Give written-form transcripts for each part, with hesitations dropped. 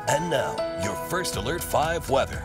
And now, your First Alert 5 weather.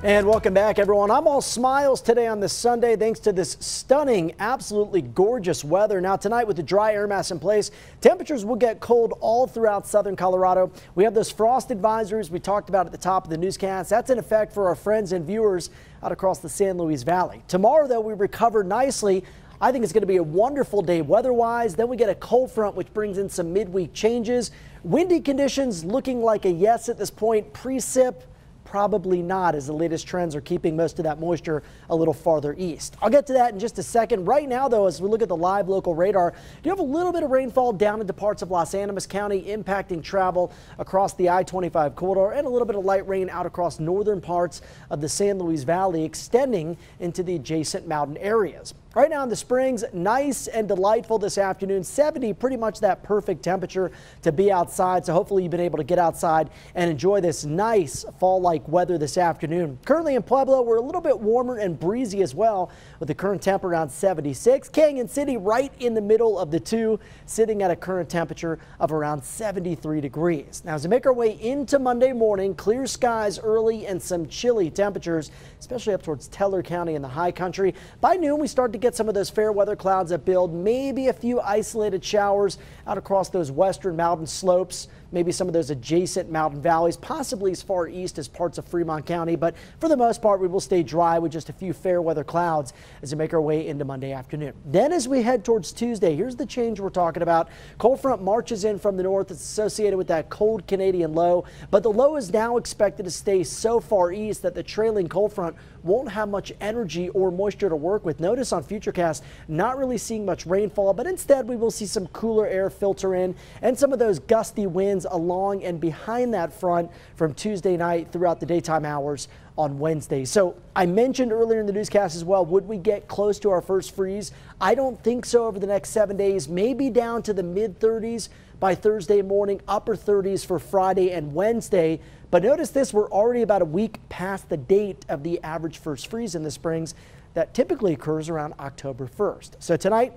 And welcome back, everyone. I'm all smiles today on this Sunday thanks to this stunning, absolutely gorgeous weather. Now tonight, with the dry air mass in place, temperatures will get cold all throughout southern Colorado. We have those frost advisories we talked about at the top of the newscast. That's in effect for our friends and viewers out across the San Luis Valley. Tomorrow, though, we recover nicely. I think it's going to be a wonderful day weather-wise. Then we get a cold front, which brings in some midweek changes. Windy conditions looking like a yes at this point. Precip, probably not, as the latest trends are keeping most of that moisture a little farther east. I'll get to that in just a second. Right now, though, as we look at the live local radar, you have a little bit of rainfall down into parts of Los Animas County, impacting travel across the I-25 corridor, and a little bit of light rain out across northern parts of the San Luis Valley, extending into the adjacent mountain areas. Right now in the Springs, nice and delightful this afternoon. 70, pretty much that perfect temperature to be outside. So hopefully you've been able to get outside and enjoy this nice fall-like weather this afternoon. Currently in Pueblo, we're a little bit warmer and breezy as well, with the current temp around 76. Canyon City right in the middle of the two, sitting at a current temperature of around 73 degrees. Now, as we make our way into Monday morning, clear skies early and some chilly temperatures, especially up towards Teller County in the high country. By noon, we start to get some of those fair weather clouds that build, maybe a few isolated showers out across those western mountain slopes, maybe some of those adjacent mountain valleys, possibly as far east as parts of Fremont County. But for the most part, we will stay dry with just a few fair weather clouds as we make our way into Monday afternoon. Then as we head towards Tuesday, here's the change we're talking about. Cold front marches in from the north. It's associated with that cold Canadian low, but the low is now expected to stay so far east that the trailing cold front won't have much energy or moisture to work with. Notice on Futurecast, not really seeing much rainfall, but instead we will see some cooler air filter in and some of those gusty winds along and behind that front from Tuesday night throughout the daytime hours on Wednesday. So I mentioned earlier in the newscast as well, would we get close to our first freeze? I don't think so over the next 7 days, maybe down to the mid 30s by Thursday morning, upper 30s for Friday and Wednesday. But notice this, we're already about a week past the date of the average first freeze in the Springs that typically occurs around October 1st. So tonight,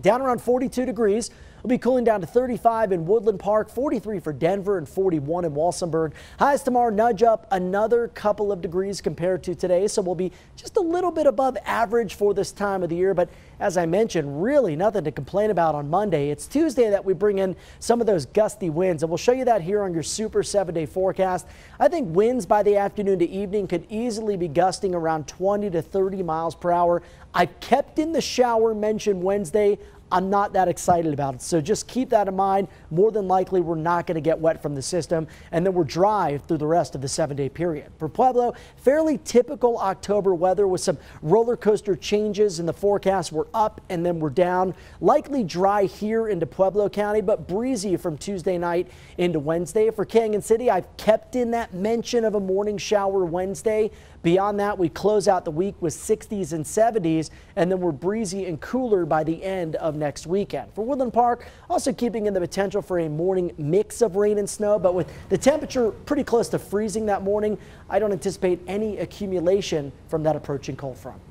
down around 42 degrees. We'll be cooling down to 35 in Woodland Park, 43 for Denver, and 41 in Walsenburg. Highs tomorrow nudge up another couple of degrees compared to today, so we'll be just a little bit above average for this time of the year. But as I mentioned, really nothing to complain about on Monday. It's Tuesday that we bring in some of those gusty winds, and we'll show you that here on your Super 7-day forecast. I think winds by the afternoon to evening could easily be gusting around 20 to 30 miles per hour. I kept in the shower mentioned Wednesday. I'm not that excited about it, so just keep that in mind. More than likely, we're not going to get wet from the system, and then we're dry through the rest of the 7-day period. For Pueblo, fairly typical October weather with some roller coaster changes in the forecast. We're up and then we're down. Likely dry here into Pueblo County, but breezy from Tuesday night into Wednesday. For Canyon City, I've kept in that mention of a morning shower Wednesday. Beyond that, we close out the week with 60s and 70s, and then we're breezy and cooler by the end of next weekend. For Woodland Park, also keeping in the potential for a morning mix of rain and snow, but with the temperature pretty close to freezing that morning, I don't anticipate any accumulation from that approaching cold front.